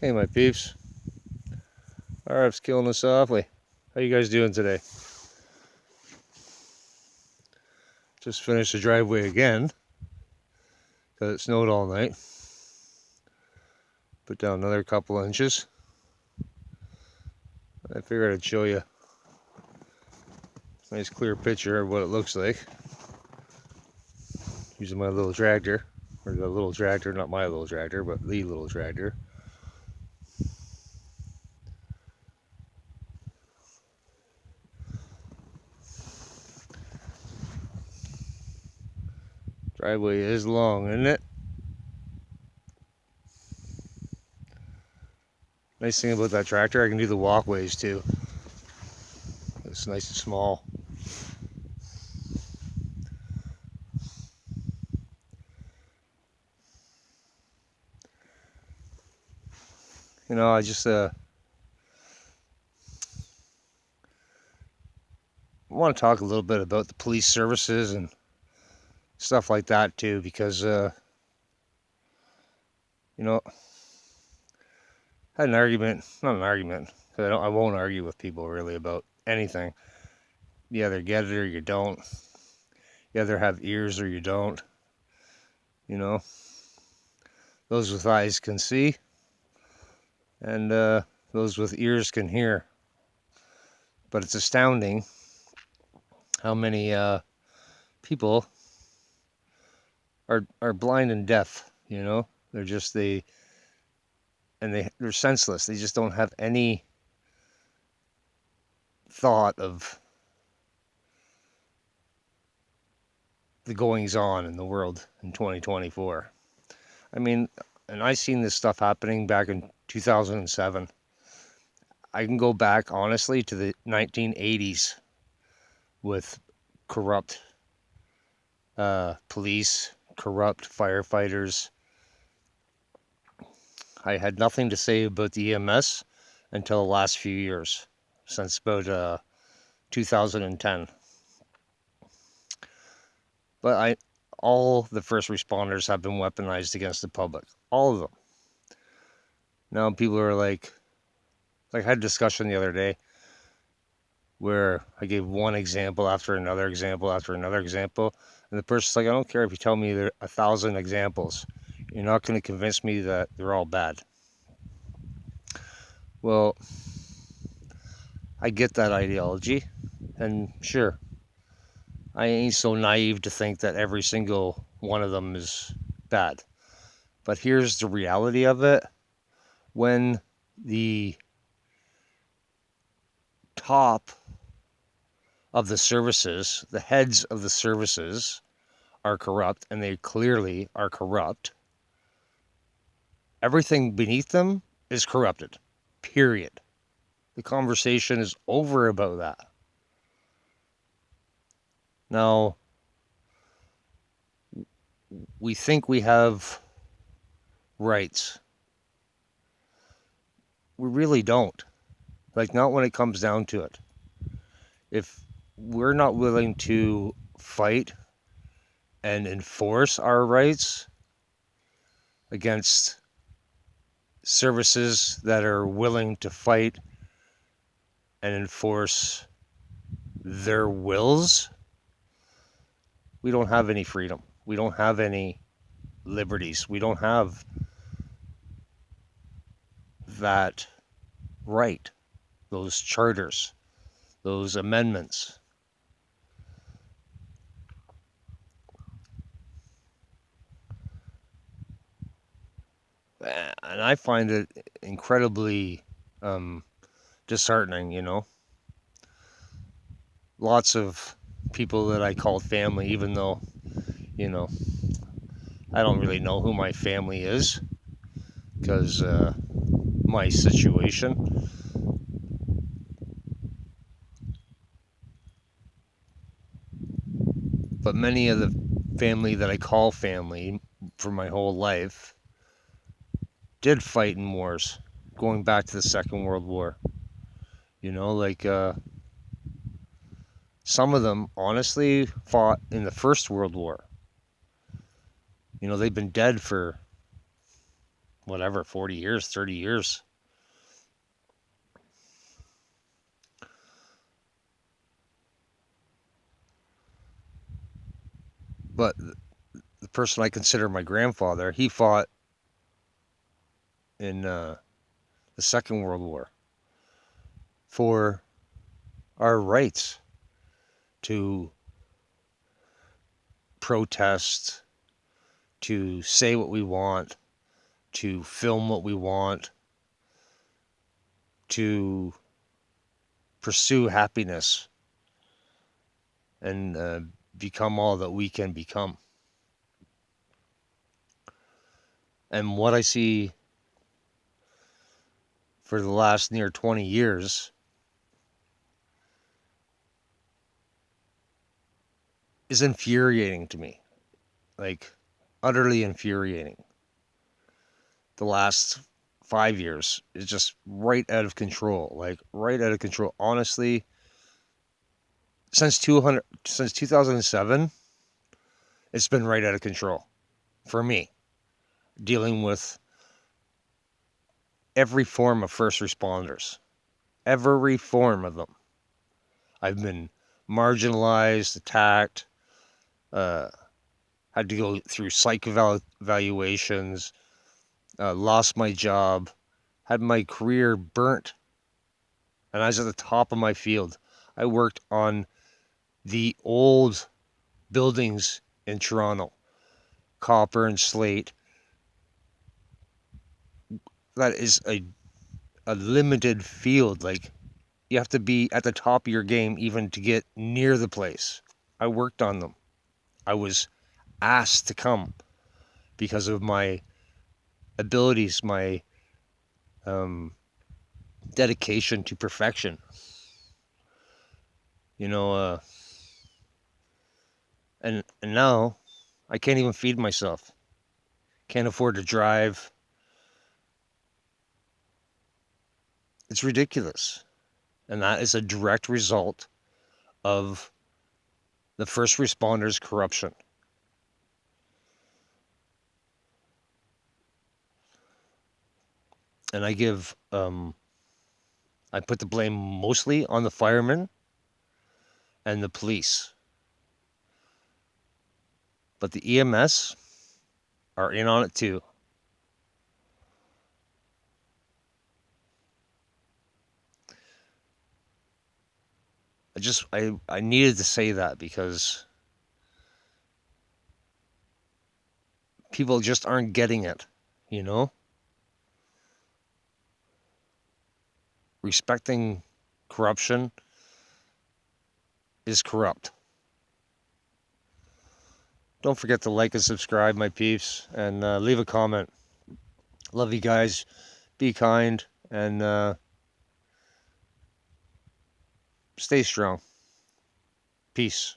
Hey, my peeps. RF's killing us softly. How you guys doing today? Just finished the driveway again because it snowed all night. Put down another couple inches. I figured I'd show you a nice clear picture of what it looks like using my little tractor. Or the little tractor, not my little tractor, but the little tractor. Driveway is long, isn't it? Nice thing about that tractor, I can do the walkways too. It's nice and small. I just want to talk a little bit about the police services and stuff like that too, because had an argument, not an argument, because I won't argue with people really about anything. You either get it or you don't. You either have ears or you don't. Those with eyes can see, and those with ears can hear. But it's astounding how many people are blind and deaf. They're just they're senseless. They just don't have any thought of the goings on in the world in 2024. I mean, and I seen this stuff happening back in 2007. I can go back honestly to the 1980s with corrupt police, corrupt firefighters. I had nothing to say about the EMS until the last few years, since about 2010. But all the first responders have been weaponized against the public. All of them. Now people are like I had a discussion the other day where I gave one example after another example after another example. And the person's like, I don't care if you tell me there are 1,000 examples. You're not going to convince me that they're all bad. Well, I get that ideology. And sure, I ain't so naive to think that every single one of them is bad. But here's the reality of it. When the top of the services, the heads of the services are corrupt, and they clearly are corrupt, everything beneath them is corrupted. Period. The conversation is over about that. Now, we think we have rights. We really don't. Not when it comes down to it. If we're not willing to fight and enforce our rights against services that are willing to fight and enforce their wills, we don't have any freedom. We don't have any liberties. We don't have that right, those charters, those amendments. And I find it incredibly disheartening, Lots of people that I call family, even though, I don't really know who my family is because my situation. But many of the family that I call family for my whole life did fight in wars, going back to the Second World War. Some of them honestly fought in the First World War. They've been dead for whatever, 40 years, 30 years. But the person I consider my grandfather, he fought in the Second World War for our rights to protest, to say what we want, to film what we want, to pursue happiness, and become all that we can become. And what I see for the last near 20 years is infuriating to me. Like, utterly infuriating. The last 5 years is just right out of control. Like, right out of control. Honestly, since 2007, it's been right out of control for me. Dealing with every form of first responders. Every form of them. I've been marginalized, attacked, had to go through psych evaluations, lost my job, had my career burnt, and I was at the top of my field. I worked on the old buildings in Toronto, copper and slate. That is a limited field. Like, you have to be at the top of your game even to get near the place. I worked on them. I was asked to come because of my abilities, my dedication to perfection. You know, and now I can't even feed myself. Can't afford to drive. It's ridiculous. And that is a direct result of the first responders' corruption. And I put the blame mostly on the firemen and the police. But the EMS are in on it too. I needed to say that because people just aren't getting it, you know? Respecting corruption is corrupt. Don't forget to like and subscribe, my peeps, and leave a comment. Love you guys. Be kind and stay strong. Peace.